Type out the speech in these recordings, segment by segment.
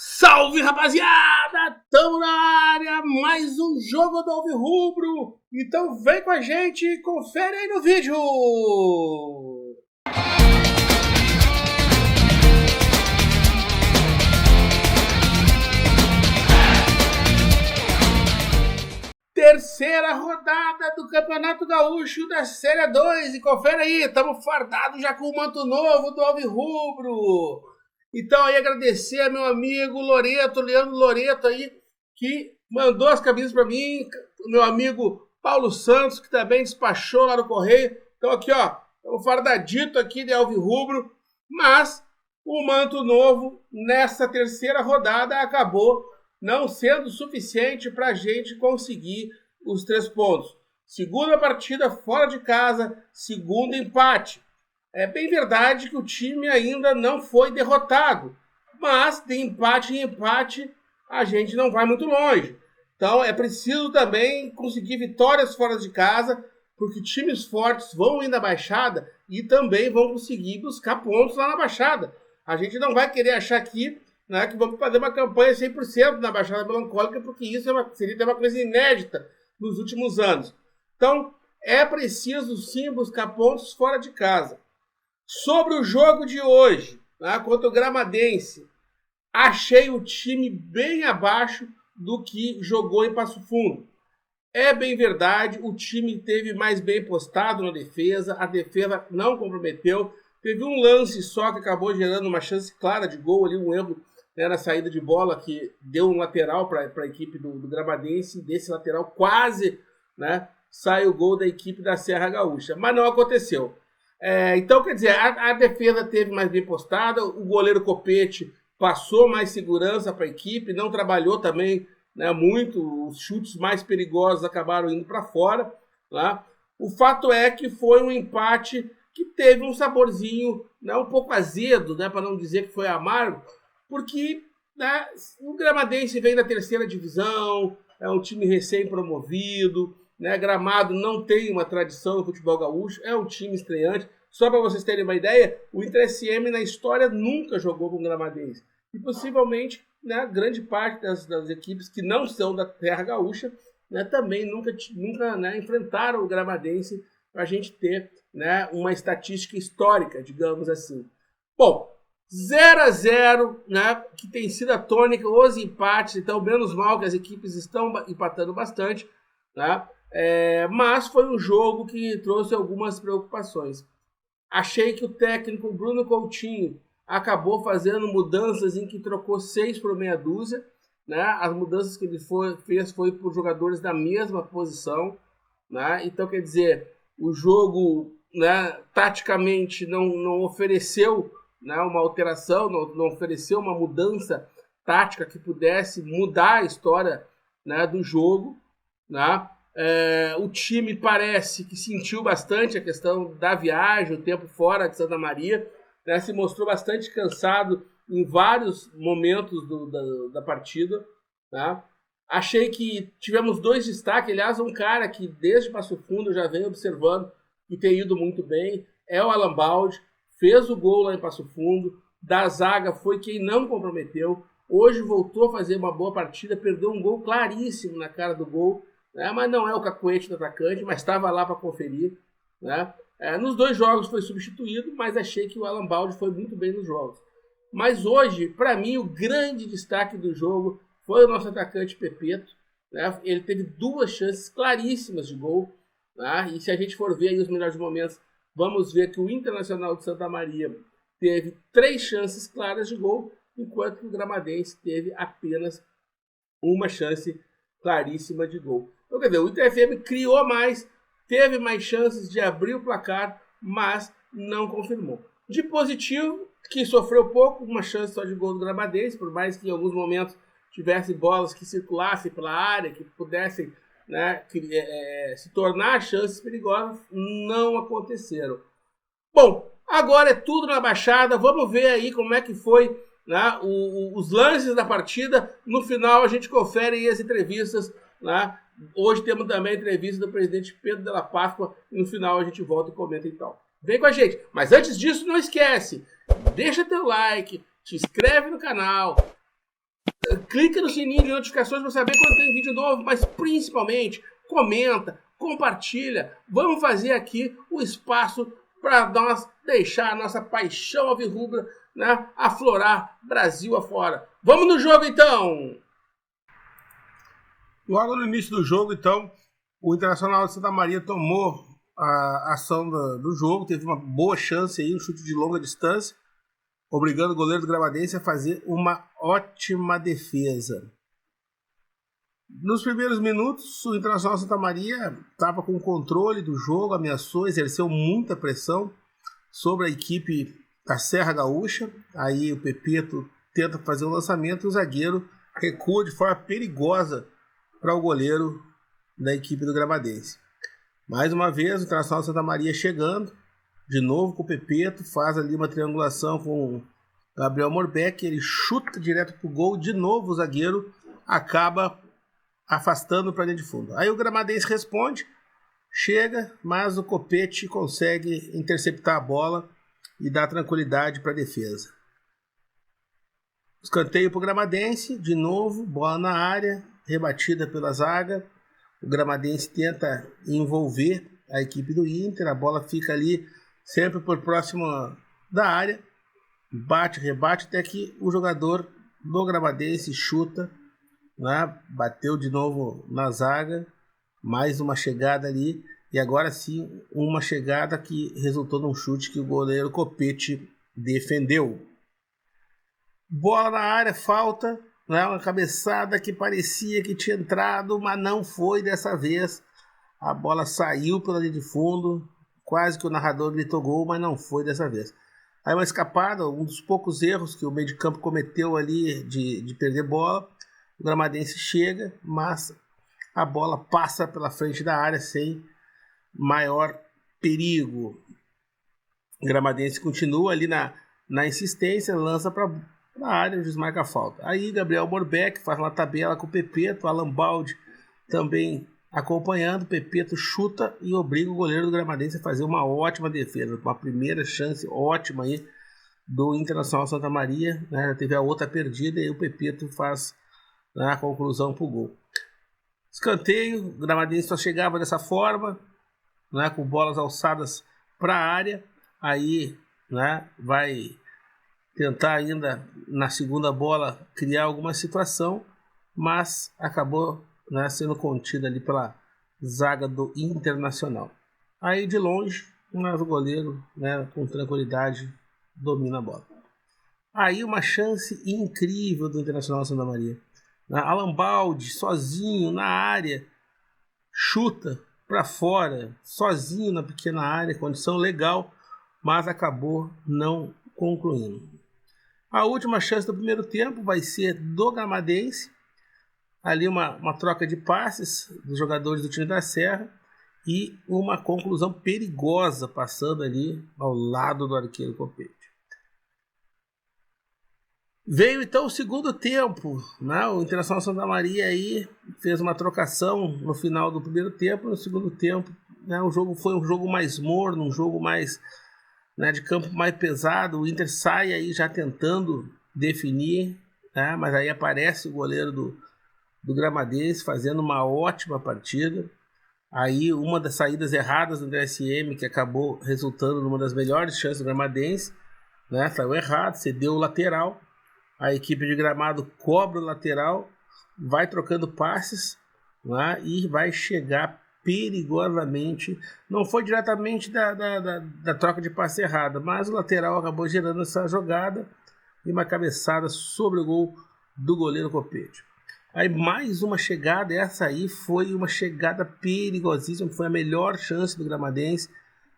Salve, rapaziada! Tamo na área, mais um jogo do Alvirrubro. Então vem com a gente e confere aí no vídeo. Terceira rodada do Campeonato Gaúcho da Série 2. E confere aí, estamos fardados já com o manto novo do Alvirrubro. Então aí agradecer a meu amigo Leandro Loreto aí, que mandou as camisas para mim, meu amigo Paulo Santos, que também despachou lá no correio. Então aqui ó, estamos fardadito aqui de Alvirrubro, mas o manto novo nessa terceira rodada acabou não sendo suficiente para a gente conseguir os 3 pontos. Segunda partida fora de casa, segundo empate. É bem verdade que o time ainda não foi derrotado, mas de empate em empate a gente não vai muito longe. Então é preciso também conseguir vitórias fora de casa, porque times fortes vão ir na Baixada e também vão conseguir buscar pontos lá na Baixada. A gente não vai querer achar aqui, né, que vamos fazer uma campanha 100% na Baixada Melancólica, porque isso seria uma coisa inédita nos últimos anos. Então é preciso sim buscar pontos fora de casa. Sobre o jogo de hoje, né, contra o Gramadense, achei o time bem abaixo do que jogou em Passo Fundo. É bem verdade, o time teve mais bem postado na defesa, a defesa não comprometeu, teve um lance só que acabou gerando uma chance clara de gol ali, um erro, né, na saída de bola que deu um lateral para a equipe do Gramadense, e desse lateral quase, né, sai o gol da equipe da Serra Gaúcha, mas não aconteceu. Então, quer dizer, a defesa teve mais bem postada, o goleiro Copete passou mais segurança para a equipe, não trabalhou também, né, muito, os chutes mais perigosos acabaram indo para fora. Tá? O fato é que foi um empate que teve um saborzinho, né, um pouco azedo, né, para não dizer que foi amargo, porque, né, o Gramadense vem da terceira divisão, é um time recém-promovido, né, Gramado não tem uma tradição no futebol gaúcho, é um time estreante. Só para vocês terem uma ideia, o Inter SM na história nunca jogou com o Gramadense. E possivelmente, né, grande parte das equipes que não são da terra gaúcha, né, também nunca né, enfrentaram o Gramadense, para a gente ter, né, uma estatística histórica, digamos assim. Bom, 0-0, né, que tem sido a tônica, os empates, então menos mal que as equipes estão empatando bastante, né? Mas foi um jogo que trouxe algumas preocupações. Achei que o técnico Bruno Coutinho acabou fazendo mudanças em que trocou 6 por meia dúzia, né? As mudanças que ele fez foi por jogadores da mesma posição, né? Então, quer dizer, o jogo, né, taticamente não ofereceu, né, uma alteração, não ofereceu uma mudança tática que pudesse mudar a história, né, do jogo, né? O time parece que sentiu bastante a questão da viagem, o tempo fora de Santa Maria, né, se mostrou bastante cansado em vários momentos da partida. Tá? Achei que tivemos 2 destaques, aliás, um cara que desde Passo Fundo eu já venho observando e tem ido muito bem, é o Alan Baldi, fez o gol lá em Passo Fundo, da zaga foi quem não comprometeu, hoje voltou a fazer uma boa partida, perdeu um gol claríssimo na cara do gol, mas não é o cacuete do atacante, mas estava lá para conferir. Né? Nos 2 jogos foi substituído, mas achei que o Alan Baldi foi muito bem nos jogos. Mas hoje, para mim, o grande destaque do jogo foi o nosso atacante Pepeto. Né? Ele teve 2 chances claríssimas de gol. Né? E se a gente for ver aí os melhores momentos, vamos ver que o Internacional de Santa Maria teve 3 chances claras de gol, enquanto que o Gramadense teve apenas uma chance claríssima de gol. Então, quer dizer, o Inter FM criou mais, teve mais chances de abrir o placar, mas não confirmou. De positivo, que sofreu pouco, uma chance só de gol do Gramadense, por mais que em alguns momentos tivesse bolas que circulassem pela área, que pudessem, né, se tornar chances perigosas, não aconteceram. Bom, agora é tudo na Baixada, vamos ver aí como é que foi, né, os lances da partida. No final a gente confere aí as entrevistas, né? Hoje temos também a entrevista do presidente Pedro Della Páscoa e no final a gente volta e comenta então. Vem com a gente. Mas antes disso, não esquece, deixa teu like, te inscreve no canal, clique no sininho de notificações para saber quando tem vídeo novo, mas principalmente comenta, compartilha. Vamos fazer aqui o espaço para nós deixar a nossa paixão alvirrubra, né, aflorar Brasil afora. Vamos no jogo então! Logo no início do jogo, então, o Internacional de Santa Maria tomou a ação do jogo, teve uma boa chance aí, um chute de longa distância, obrigando o goleiro do Gramadense a fazer uma ótima defesa. Nos primeiros minutos, o Internacional de Santa Maria estava com o controle do jogo, ameaçou, exerceu muita pressão sobre a equipe da Serra Gaúcha. Aí o Pepeto tenta fazer o lançamento e o zagueiro recua de forma perigosa para o goleiro da equipe do Gramadense. Mais uma vez, o Internacional de Santa Maria chegando, de novo com o Pepeto, faz ali uma triangulação com o Gabriel Morbeck, ele chuta direto para o gol, de novo o zagueiro acaba afastando para dentro de fundo. Aí o Gramadense responde, chega, mas o Copete consegue interceptar a bola e dar tranquilidade para a defesa. Escanteio para o Gramadense, de novo, bola na área, rebatida pela zaga. O Gramadense tenta envolver a equipe do Inter, a bola fica ali sempre por próximo da área, bate, rebate, até que o jogador do Gramadense chuta, né? Bateu de novo na zaga, mais uma chegada ali, e agora sim uma chegada que resultou num chute que o goleiro Copete defendeu. Bola na área, falta, né? Uma cabeçada que parecia que tinha entrado, mas não foi dessa vez. A bola saiu pela linha de fundo, quase que o narrador gritou gol, mas não foi dessa vez. Aí uma escapada, um dos poucos erros que o meio de campo cometeu ali de perder bola. O Gramadense chega, mas a bola passa pela frente da área sem maior perigo. O Gramadense continua ali na insistência, lança para a área, desmarca a falta. Aí Gabriel Morbeck faz uma tabela com o Pepeto, Alan Baldi também acompanhando. Pepeto chuta e obriga o goleiro do Gramadense a fazer uma ótima defesa. Uma primeira chance ótima aí do Internacional Santa Maria, né? Já teve a outra perdida e o Pepeto faz a conclusão para o gol. Escanteio, o Gramadense só chegava dessa forma, né, com bolas alçadas para a área. Aí, né, vai tentar ainda na segunda bola criar alguma situação, mas acabou, né, sendo contida ali pela zaga do Internacional. Aí de longe, o goleiro, né, com tranquilidade domina a bola. Aí uma chance incrível do Internacional Santa Maria. Alan Baldi, sozinho na área, chuta para fora, sozinho na pequena área, condição legal, mas acabou não concluindo. A última chance do primeiro tempo vai ser do Gramadense, ali uma troca de passes dos jogadores do time da Serra e uma conclusão perigosa passando ali ao lado do arqueiro Copete. Veio então o segundo tempo, né? O Internacional Santa Maria aí fez uma trocação no final do primeiro tempo. No segundo tempo, né, o jogo foi um jogo mais morno, um jogo mais, né, de campo mais pesado. O Inter sai aí já tentando definir, né, mas aí aparece o goleiro do Gramadense fazendo uma ótima partida. Aí uma das saídas erradas do DSM, que acabou resultando numa das melhores chances do Gramadense, né, saiu errado, cedeu o lateral. A equipe de Gramado cobra o lateral, vai trocando passes, né, e vai chegar perigosamente. Não foi diretamente da troca de passe errada, mas o lateral acabou gerando essa jogada e uma cabeçada sobre o gol do goleiro Copete. Aí mais uma chegada, essa aí foi uma chegada perigosíssima, foi a melhor chance do Gramadense,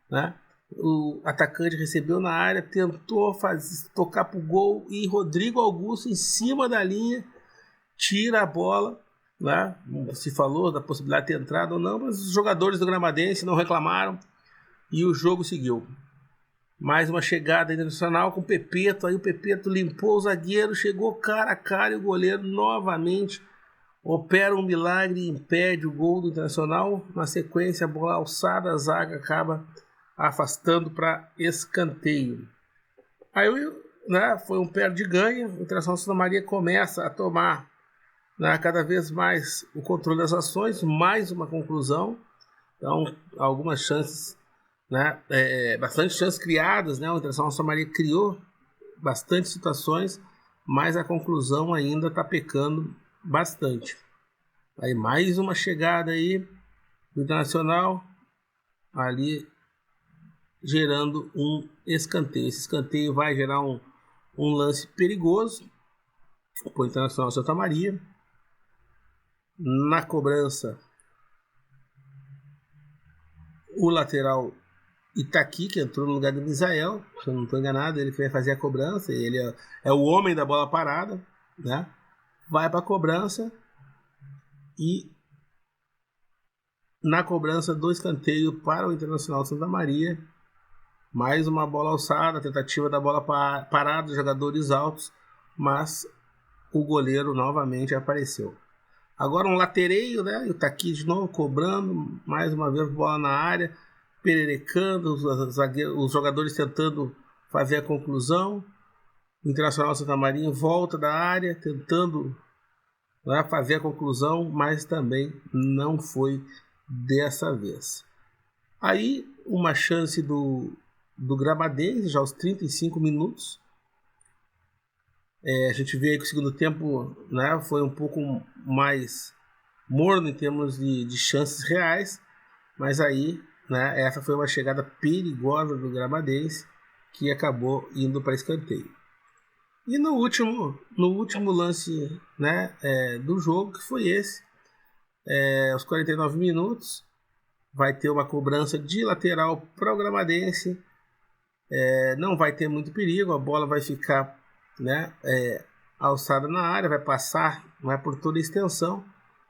né? O atacante recebeu na área, tentou tocar para o gol e Rodrigo Augusto em cima da linha tira a bola, né? Se falou da possibilidade de ter entrado ou não, mas os jogadores do Gramadense não reclamaram e o jogo seguiu. Mais uma chegada internacional com o Pepeto, aí o Pepeto limpou o zagueiro, chegou cara a cara e o goleiro novamente opera um milagre e impede o gol do Internacional. Na sequência, a bola alçada, a zaga acaba afastando para escanteio. Aí né, foi um perde-ganha. O Internacional Santa Maria começa a tomar, né, cada vez mais o controle das ações, mais uma conclusão. Então, algumas chances, né, bastante chances criadas, né, o Internacional Santa Maria criou bastante situações, mas a conclusão ainda está pecando bastante. Aí mais uma chegada aí do Internacional, ali gerando um escanteio. Esse escanteio vai gerar um lance perigoso para o Internacional Santa Maria. Na cobrança, o lateral Itaqui, que entrou no lugar do Misael, se eu não estou enganado, ele que vai fazer a cobrança, ele é o homem da bola parada, né? Vai para a cobrança e na cobrança do escanteio para o Internacional Santa Maria, mais uma bola alçada, tentativa da bola parada, jogadores altos, mas o goleiro novamente apareceu. Agora um latereio, né? O Itaqui de novo cobrando, mais uma vez bola na área, pererecando, os jogadores tentando fazer a conclusão. O Internacional Santa Maria em volta da área, tentando, né, fazer a conclusão, mas também não foi dessa vez. Aí uma chance do Gramadense, já aos 35 minutos. A gente vê aí que o segundo tempo, né, foi um pouco mais morno em termos de chances reais, mas aí, né, essa foi uma chegada perigosa do Gramadense que acabou indo para escanteio. E no último lance, né, do jogo, que foi esse, aos 49 minutos, vai ter uma cobrança de lateral para o Gramadense. Não vai ter muito perigo, a bola vai ficar, né, alçada na área, vai passar, vai por toda a extensão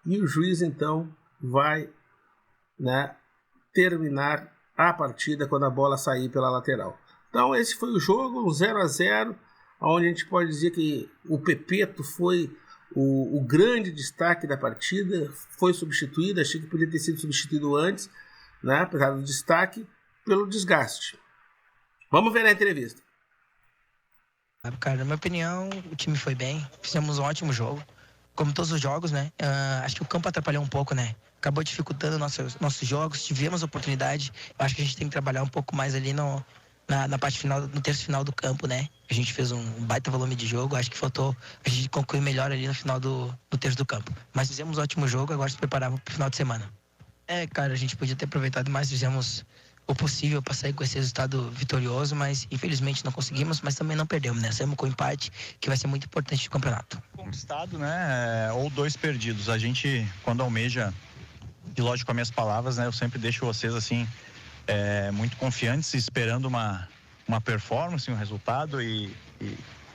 e o juiz então vai, né, terminar a partida quando a bola sair pela lateral. Então esse foi o jogo, um 0-0, onde a gente pode dizer que o Pepeto foi o grande destaque da partida, foi substituído, achei que podia ter sido substituído antes, né, apesar do destaque, pelo desgaste. Vamos ver a entrevista. Cara, na minha opinião, o time foi bem, fizemos um ótimo jogo, como todos os jogos, né? Acho que o campo atrapalhou um pouco, né? Acabou dificultando nossos jogos, tivemos oportunidade. Eu acho que a gente tem que trabalhar um pouco mais ali na parte final, no terço final do campo, né? A gente fez um baita volume de jogo, acho que faltou a gente concluir melhor ali no final do terço do campo. Mas fizemos um ótimo jogo, agora se preparava para o final de semana. Cara, a gente podia ter aproveitado mais, fizemos o possível para sair com esse resultado vitorioso, mas infelizmente não conseguimos, mas também não perdemos, né? Saímos com empate, que vai ser muito importante no campeonato. Conquistado, né? Ou 2 perdidos. A gente, quando almeja, e lógico, com as minhas palavras, né? Eu sempre deixo vocês, assim, muito confiantes, esperando uma performance, um resultado e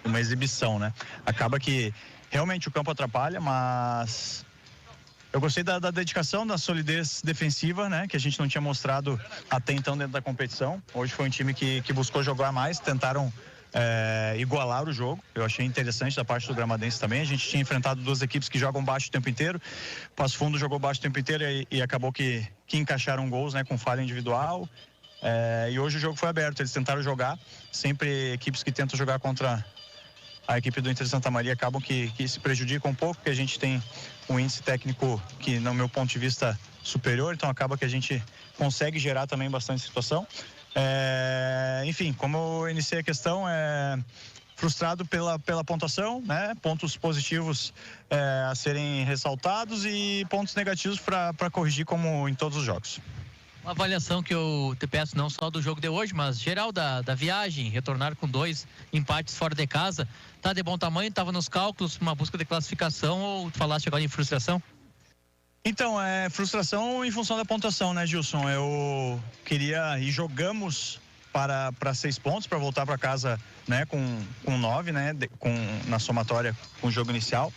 uma exibição, né? Acaba que realmente o campo atrapalha, mas eu gostei da dedicação, da solidez defensiva, né? Que a gente não tinha mostrado até então dentro da competição. Hoje foi um time que buscou jogar mais, tentaram igualar o jogo. Eu achei interessante da parte do Gramadense também. A gente tinha enfrentado 2 equipes que jogam baixo o tempo inteiro. Passo Fundo jogou baixo o tempo inteiro e acabou que encaixaram gols, né? Com falha individual. E hoje o jogo foi aberto. Eles tentaram jogar. Sempre equipes que tentam jogar contra a equipe do Inter Santa Maria acabam que se prejudicam um pouco, porque a gente tem um índice técnico que, no meu ponto de vista, superior, então acaba que a gente consegue gerar também bastante situação. Enfim, como eu iniciei a questão, frustrado pela pontuação, né? Pontos positivos a serem ressaltados e pontos negativos para corrigir, como em todos os jogos. Uma avaliação que eu te peço, não só do jogo de hoje, mas geral da viagem, retornar com 2 empates fora de casa, tá de bom tamanho, estava nos cálculos, uma busca de classificação, ou tu falaste agora em frustração? Então, frustração em função da pontuação, né, Gilson? Eu queria, e jogamos para 6 pontos, para voltar para casa, né, com 9, né, na somatória com o jogo inicial.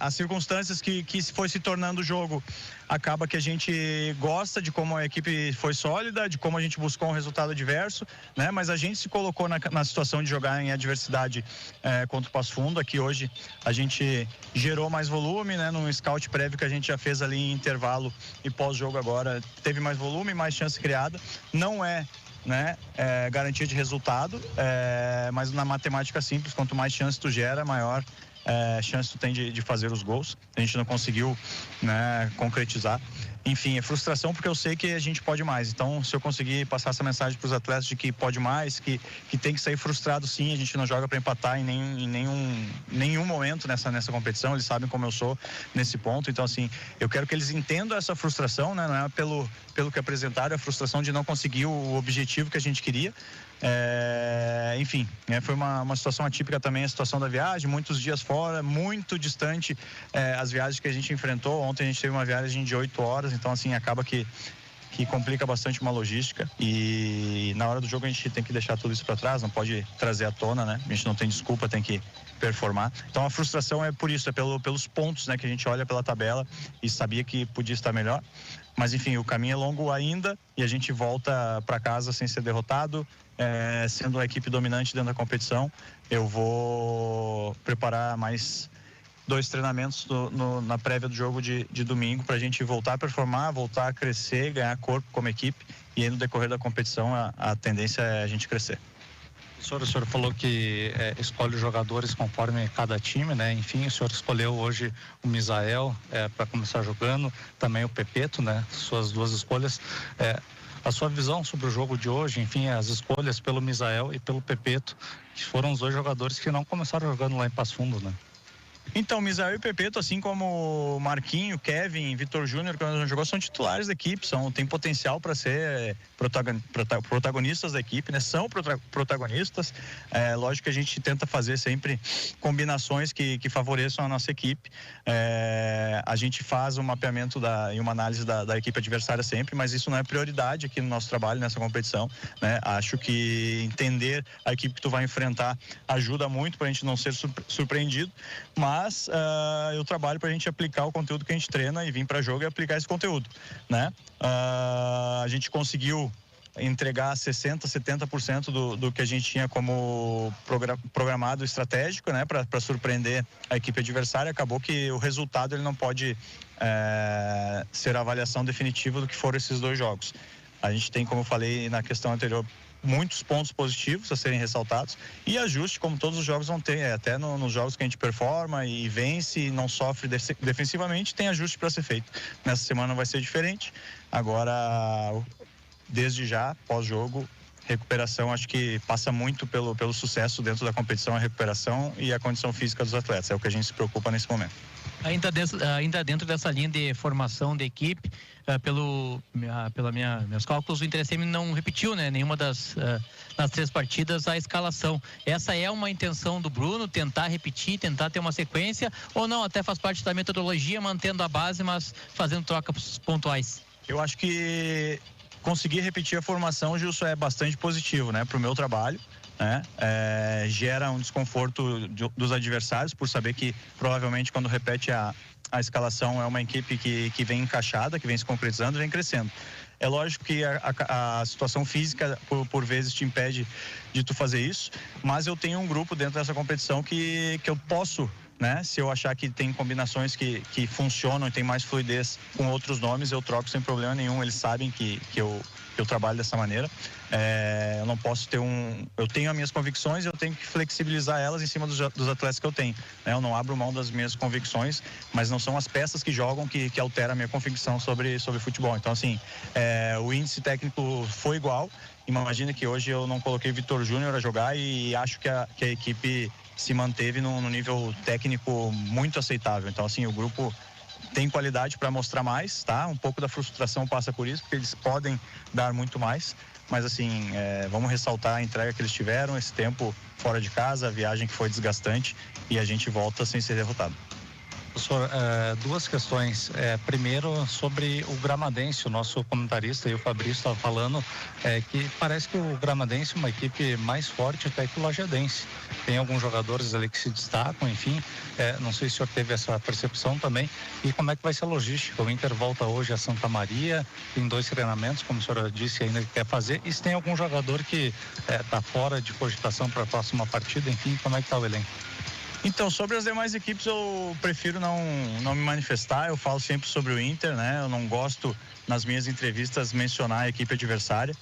As circunstâncias que foi se tornando o jogo, acaba que a gente gosta de como a equipe foi sólida, de como a gente buscou um resultado adverso, né? Mas a gente se colocou na situação de jogar em adversidade contra o Passo Fundo. Aqui hoje a gente gerou mais volume, né? Num scout prévio que a gente já fez ali em intervalo e pós-jogo agora, teve mais volume, mais chance criada. Não é né, garantia de resultado, mas na matemática simples, quanto mais chance tu gera, maior chance tu tem de fazer os gols. A gente não conseguiu, né, concretizar. Enfim, é frustração porque eu sei que a gente pode mais. Então, se eu conseguir passar essa mensagem para os atletas de que pode mais, que tem que sair frustrado sim, a gente não joga para empatar em nenhum momento nessa competição. Eles sabem como eu sou nesse ponto. Então, assim, eu quero que eles entendam essa frustração, né? Não é pelo que apresentaram, é a frustração de não conseguir o objetivo que a gente queria. Enfim, foi uma situação atípica também, a situação da viagem, muitos dias fora, muito distante as viagens que a gente enfrentou. Ontem a gente teve uma viagem de 8 horas, então assim, acaba que complica bastante uma logística, e na hora do jogo a gente tem que deixar tudo isso para trás, não pode trazer à tona, né? A gente não tem desculpa, tem que performar. Então a frustração é por isso, pelos pontos, né, que a gente olha pela tabela e sabia que podia estar melhor. Mas enfim, o caminho é longo ainda e a gente volta para casa sem ser derrotado, sendo a equipe dominante dentro da competição. Eu vou preparar mais 2 treinamentos na prévia do jogo de domingo para a gente voltar a performar, voltar a crescer, ganhar corpo como equipe, e aí no decorrer da competição a tendência é a gente crescer. O senhor falou que escolhe os jogadores conforme cada time, né? Enfim, o senhor escolheu hoje o Misael para começar jogando, também o Pepeto, né? Suas 2 escolhas. A sua visão sobre o jogo de hoje, enfim, as escolhas pelo Misael e pelo Pepeto, que foram os 2 jogadores que não começaram jogando lá em Passo Fundo, né? Então, Misael e Pepeto, assim como Marquinho, Kevin, Vitor Júnior, que não jogou, são titulares da equipe, tem potencial para ser protagonistas da equipe, né? São protagonistas. Lógico que a gente tenta fazer sempre combinações que favoreçam a nossa equipe. A gente faz um mapeamento e uma análise da equipe adversária sempre, mas isso não é prioridade aqui no nosso trabalho, nessa competição, né? Acho que entender a equipe que tu vai enfrentar ajuda muito para a gente não ser surpreendido, mas eu trabalho para a gente aplicar o conteúdo que a gente treina e vir para jogo e aplicar esse conteúdo, né? A gente conseguiu entregar 60%, 70% do que a gente tinha como programado estratégico, né, para surpreender a equipe adversária. Acabou que o resultado ele não pode ser a avaliação definitiva do que foram esses 2 jogos. A gente tem, como eu falei na questão anterior, muitos pontos positivos a serem ressaltados, e ajuste, como todos os jogos vão ter, até nos jogos que a gente performa e vence e não sofre defensivamente, tem ajuste para ser feito. Nessa semana não vai ser diferente. Agora, desde já, pós-jogo, recuperação, acho que passa muito pelo sucesso dentro da competição, a recuperação e a condição física dos atletas, é o que a gente se preocupa nesse momento. Ainda dentro dessa linha de formação de equipe, meus cálculos, o Inter SM não repetiu, né, nenhuma das 3 partidas a escalação. Essa é uma intenção do Bruno, tentar repetir, tentar ter uma sequência, ou não, até faz parte da metodologia, mantendo a base, mas fazendo trocas pontuais? Eu acho que conseguir repetir a formação, Gilson, é bastante positivo, né, para o meu trabalho. Gera um desconforto dos adversários por saber que provavelmente quando repete a escalação é uma equipe que vem encaixada, que vem se concretizando, vem crescendo. É lógico que a situação física por vezes te impede de tu fazer isso, mas eu tenho um grupo dentro dessa competição que eu posso, né? Se eu achar que tem combinações que funcionam e tem mais fluidez com outros nomes, eu troco sem problema nenhum. Eles sabem que eu trabalho dessa maneira. Eu não posso ter eu tenho as minhas convicções e eu tenho que flexibilizar elas em cima dos atletas que eu tenho, né? Eu não abro mão das minhas convicções, mas não são as peças que jogam que alteram a minha convicção sobre futebol. Então, assim, o índice técnico foi igual. Imagina que hoje eu não coloquei Vitor Júnior a jogar e acho que a equipe se manteve num nível técnico muito aceitável. Então, assim, o grupo tem qualidade para mostrar mais, tá? Um pouco da frustração passa por isso, porque eles podem dar muito mais, mas assim, vamos ressaltar a entrega que eles tiveram, esse tempo fora de casa, a viagem que foi desgastante, e a gente volta sem ser derrotado. Professor, 2 questões. Primeiro, sobre o Gramadense, o nosso comentarista e o Fabrício estava falando que parece que o Gramadense é uma equipe mais forte até que o Lajadense. Tem alguns jogadores ali que se destacam, enfim. Não sei se o senhor teve essa percepção também. E como é que vai ser a logística? O Inter volta hoje a Santa Maria, tem 2 treinamentos, como a senhora disse, ainda quer fazer. E se tem algum jogador que está fora de cogitação para a próxima partida, enfim, como é que está o elenco? Então, sobre as demais equipes eu prefiro não me manifestar. Eu falo sempre sobre o Inter, né? Eu não gosto nas minhas entrevistas, mencionar a equipe adversária,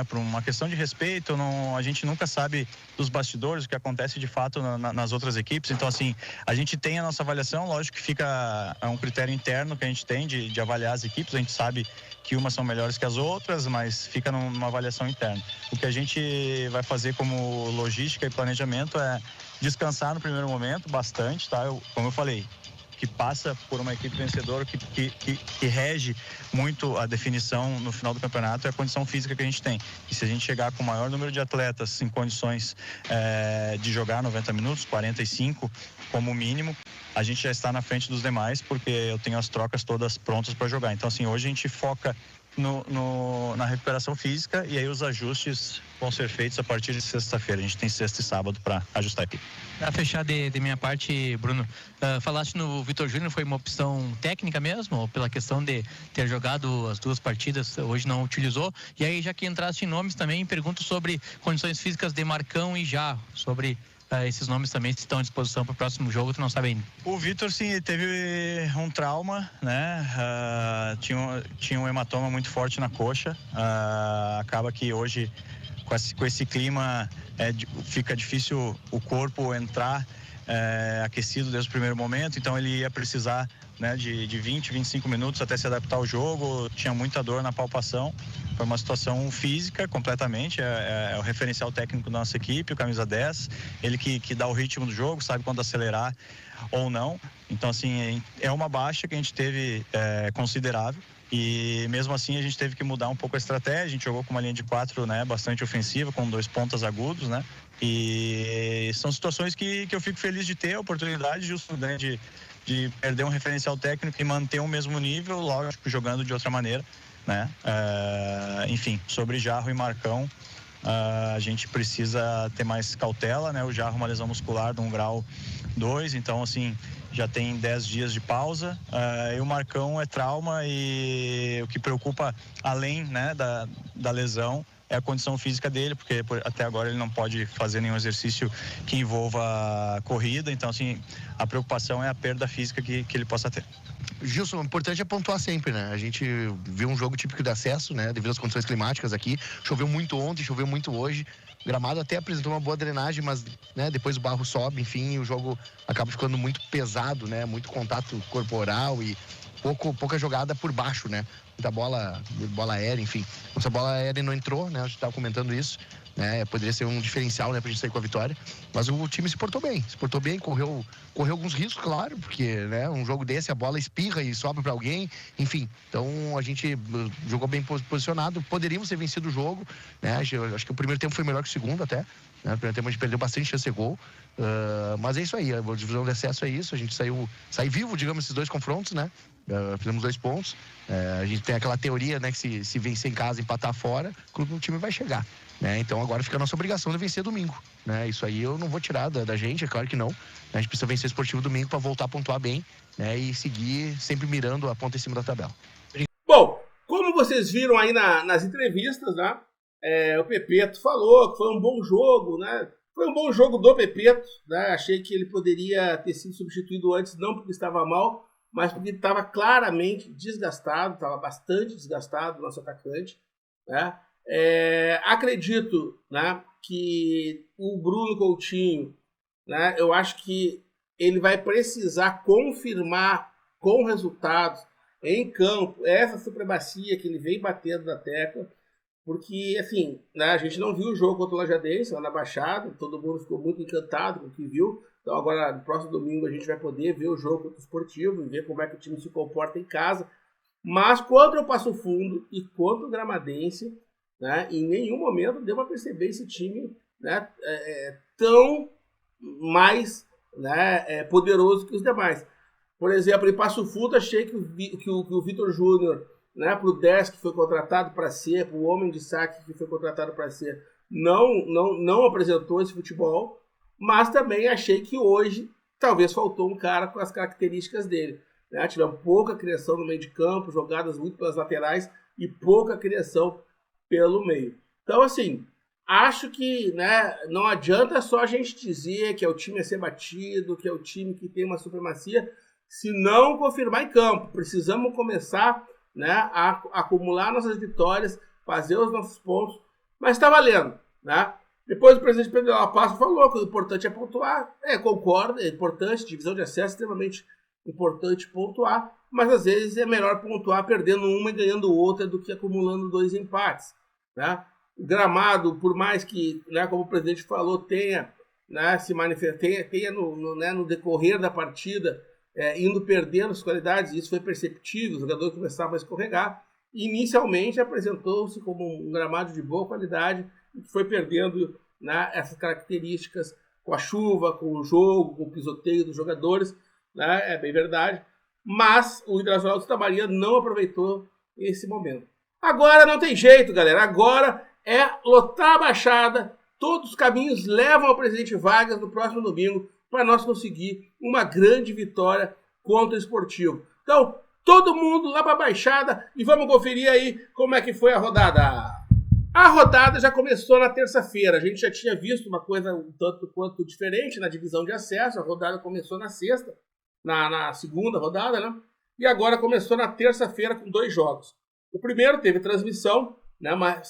por uma questão de respeito. A gente nunca sabe dos bastidores o que acontece de fato nas outras equipes. Então, assim, a gente tem a nossa avaliação, lógico que fica um critério interno que a gente tem de avaliar as equipes. A gente sabe que umas são melhores que as outras, mas fica numa avaliação interna. O que a gente vai fazer como logística e planejamento é descansar no primeiro momento bastante, tá? Como eu falei, que passa por uma equipe vencedora, que rege muito a definição no final do campeonato é a condição física que a gente tem. E se a gente chegar com o maior número de atletas em condições de jogar 90 minutos, 45 como mínimo, a gente já está na frente dos demais, porque eu tenho as trocas todas prontas para jogar. Então, assim, hoje a gente foca na recuperação física, e aí os ajustes vão ser feitos a partir de sexta-feira. A gente tem sexta e sábado para ajustar aqui. Para fechar de minha parte, Bruno, falaste no Vitor Júnior, foi uma opção técnica mesmo, ou pela questão de ter jogado as 2 partidas, hoje não utilizou? E aí, já que entraste em nomes também, pergunto sobre condições físicas de Marcão e Jarro, sobre esses nomes também, se estão à disposição para o próximo jogo, tu não sabe ainda. O Vitor, sim, teve um trauma, né? Tinha um hematoma muito forte na coxa. Acaba que hoje, com esse clima, fica difícil o corpo entrar aquecido desde o primeiro momento. Então ele ia precisar, né, de 20, 25 minutos até se adaptar ao jogo. Tinha muita dor na palpação. Foi uma situação física completamente. É o referencial técnico da nossa equipe, o camisa 10. Ele que dá o ritmo do jogo, sabe quando acelerar ou não. Então, assim, é uma baixa que a gente teve considerável. E mesmo assim a gente teve que mudar um pouco a estratégia. A gente jogou com uma linha de 4, né, bastante ofensiva, com 2 pontas agudos, né? E são situações que eu fico feliz de ter a oportunidade, justo, né, de perder um referencial técnico e manter o mesmo nível, lógico, jogando de outra maneira, né? Enfim, sobre Jarro e Marcão, a gente precisa ter mais cautela, né? O Jarro, uma lesão muscular de 1 grau 2, então, assim, já tem 10 dias de pausa. E o Marcão é trauma, e o que preocupa, além, né, da lesão, é a condição física dele, porque até agora ele não pode fazer nenhum exercício que envolva corrida. Então, assim, a preocupação é a perda física que ele possa ter. Gilson, o importante é pontuar sempre, né? A gente viu um jogo típico de acesso, né? Devido às condições climáticas aqui. Choveu muito ontem, choveu muito hoje. O gramado até apresentou uma boa drenagem, mas, né, depois o barro sobe, enfim, e o jogo acaba ficando muito pesado, né? Muito contato corporal e pouca jogada por baixo, né? Muita bola aérea, enfim. Nossa bola aérea não entrou, né? A gente estava comentando isso, né? Poderia ser um diferencial, né, pra gente sair com a vitória. Mas o time se portou bem, correu alguns riscos, claro, porque, né, um jogo desse, a bola espirra e sobe para alguém, enfim. Então a gente jogou bem posicionado, poderíamos ter vencido o jogo, né? Acho que o primeiro tempo foi melhor que o segundo até, né? No primeiro tempo a gente perdeu bastante chance de gol. Mas é isso aí, a divisão de acesso é isso, a gente saiu vivo, digamos, esses 2 confrontos, né? Fizemos 2 pontos. A gente tem aquela teoria, né, que se vencer em casa, empatar fora, o time vai chegar, né? Então agora fica a nossa obrigação de vencer domingo, né? Isso aí eu não vou tirar da gente, é claro que não. A gente precisa vencer o Esportivo domingo para voltar a pontuar bem, né? E seguir sempre mirando a ponta em cima da tabela. Bom, como vocês viram aí nas entrevistas, né? O Pepeto falou que foi um bom jogo, né? Foi um bom jogo do Pepeto, né? Achei que ele poderia ter sido substituído antes, não porque estava mal, mas porque estava claramente desgastado, estava bastante desgastado o nosso atacante, né? Acredito, né, que o Bruno Coutinho, né, eu acho que ele vai precisar confirmar com resultados em campo essa supremacia que ele vem batendo na tecla, porque, assim, né, a gente não viu o jogo contra o Lajadense lá na Baixada, todo mundo ficou muito encantado com o que viu. Então agora, no próximo domingo, a gente vai poder ver o jogo contra o Esportivo e ver como é que o time se comporta em casa. Mas contra o Passo Fundo e contra o Gramadense, né, em nenhum momento deu para perceber esse time, né, tão mais, né, poderoso que os demais. Por exemplo, em Passo Fundo, achei que o Vitor Júnior, né, para o 10 que foi contratado para ser, para o homem de saque que foi contratado para ser, não apresentou esse futebol. Mas também achei que hoje talvez faltou um cara com as características dele, né? Tivemos pouca criação no meio de campo, jogadas muito pelas laterais e pouca criação pelo meio. Então, assim, acho que, né, não adianta só a gente dizer que é o time a ser batido, que é o time que tem uma supremacia, se não confirmar em campo. Precisamos começar né, a acumular nossas vitórias, fazer os nossos pontos, mas está valendo, né? Depois o presidente Pedro Della Paz falou que o importante é pontuar. Concordo, é importante, divisão de acesso é extremamente importante pontuar, mas às vezes é melhor pontuar perdendo uma e ganhando outra do que acumulando 2 empates, né? O gramado, por mais que, né, como o presidente falou, tenha, né, se tenha no decorrer da partida indo perdendo as qualidades, isso foi perceptível, o jogador começava a escorregar. Inicialmente apresentou-se como um gramado de boa qualidade e que foi perdendo, né, essas características com a chuva, com o jogo, com o pisoteio dos jogadores, né, é bem verdade. Mas o Internacional de Santa Maria não aproveitou esse momento. Agora não tem jeito, galera. Agora é lotar a Baixada. Todos os caminhos levam ao Presidente Vargas no próximo domingo para nós conseguir uma grande vitória contra o Esportivo. Então, todo mundo lá para a Baixada e vamos conferir aí como é que foi a rodada. A rodada já começou na terça-feira. A gente já tinha visto uma coisa um tanto quanto diferente na divisão de acesso. A rodada começou na sexta, na segunda rodada, né? E agora começou na terça-feira com 2 jogos. O primeiro teve transmissão, né? Uma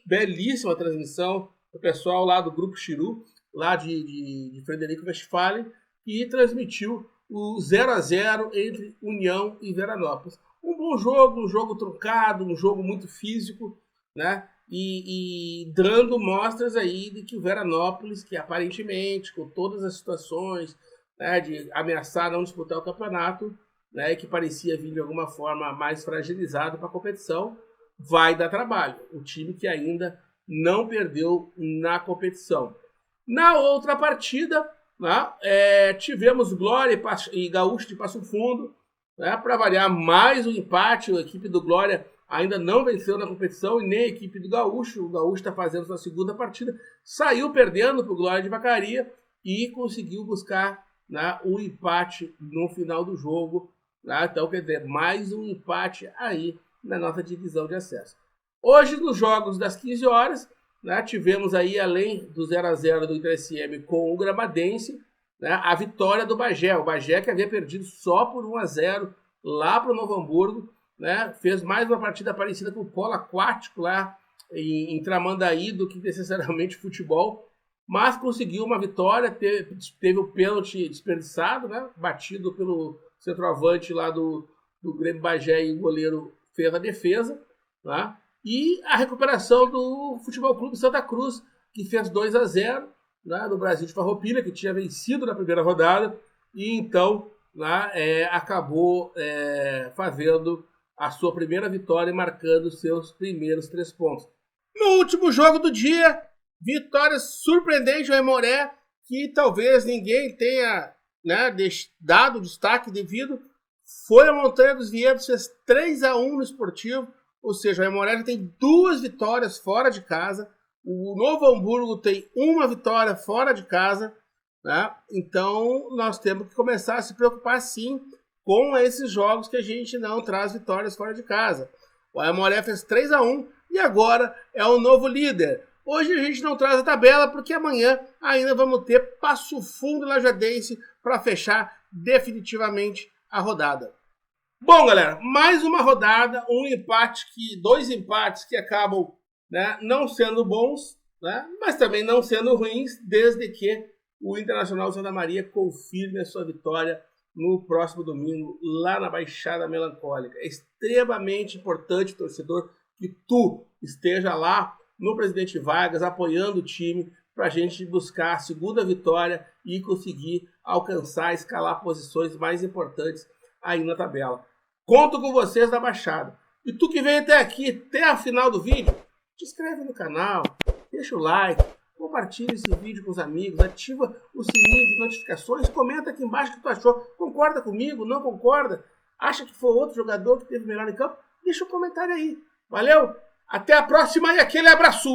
belíssima transmissão do pessoal lá do Grupo Chiru, lá de Frederico Westphalen, que transmitiu o 0-0 entre União e Veranópolis. Um bom jogo, um jogo truncado, um jogo muito físico, né? E dando mostras aí de que o Veranópolis, que aparentemente, com todas as situações, né, de ameaçar não disputar o campeonato, né, que parecia vir de alguma forma mais fragilizado para a competição, vai dar trabalho. O time que ainda não perdeu na competição. Na outra partida, né, tivemos Glória e Gaúcho de Passo Fundo, né, para variar mais um empate. A equipe do Glória ainda não venceu na competição e nem a equipe do Gaúcho. O Gaúcho está fazendo sua segunda partida, saiu perdendo para o Glória de Vacaria e conseguiu buscar, né, um empate no final do jogo. Né? Então, quer dizer, mais um empate aí na nossa divisão de acesso. Hoje, nos jogos das 15 horas, né, tivemos aí, além do 0-0 do Inter SM com o Gramadense, né, a vitória do Bagé. O Bagé, que havia perdido só por 1-0 lá para o Novo Hamburgo, né, fez mais uma partida parecida com o polo aquático lá em Tramandaí do que necessariamente futebol, mas conseguiu uma vitória, teve o pênalti desperdiçado, né, batido pelo centroavante lá do Grêmio Bagé, e o goleiro fez a defesa, né, e a recuperação do Futebol Clube Santa Cruz, que fez 2-0, né, no Brasil de Farroupilha, que tinha vencido na primeira rodada, e então, né, acabou fazendo a sua primeira vitória e marcando seus primeiros 3 pontos. No último jogo do dia, vitória surpreendente ao Aimoré, que talvez ninguém tenha, né, dado destaque devido. Foi a Montanha dos Vinhedos, fez 3-1 no Esportivo, ou seja, o Aimoré tem 2 vitórias fora de casa, o Novo Hamburgo tem 1 vitória fora de casa, né? Então nós temos que começar a se preocupar sim com esses jogos que a gente não traz vitórias fora de casa. O Aimoré fez 3-1 e agora é o novo líder. Hoje a gente não traz a tabela porque amanhã ainda vamos ter Passo Fundo e Lajadense para fechar definitivamente a rodada. Bom, galera, mais uma rodada, 2 empates que acabam, né, não sendo bons, né, mas também não sendo ruins, desde que o Internacional de Santa Maria confirme a sua vitória no próximo domingo, lá na Baixada Melancólica. É extremamente importante, torcedor, que tu esteja lá no Presidente Vargas, apoiando o time, para a gente buscar a segunda vitória e conseguir alcançar, escalar posições mais importantes aí na tabela. Conto com vocês da Baixada. E tu que veio até aqui, até a final do vídeo, te inscreve no canal, deixa o like, compartilha esse vídeo com os amigos, ativa o sininho de notificações, comenta aqui embaixo o que tu achou. Concorda comigo? Não concorda? Acha que foi outro jogador que teve melhor em campo? Deixa um comentário aí. Valeu? Até a próxima e aquele abraço!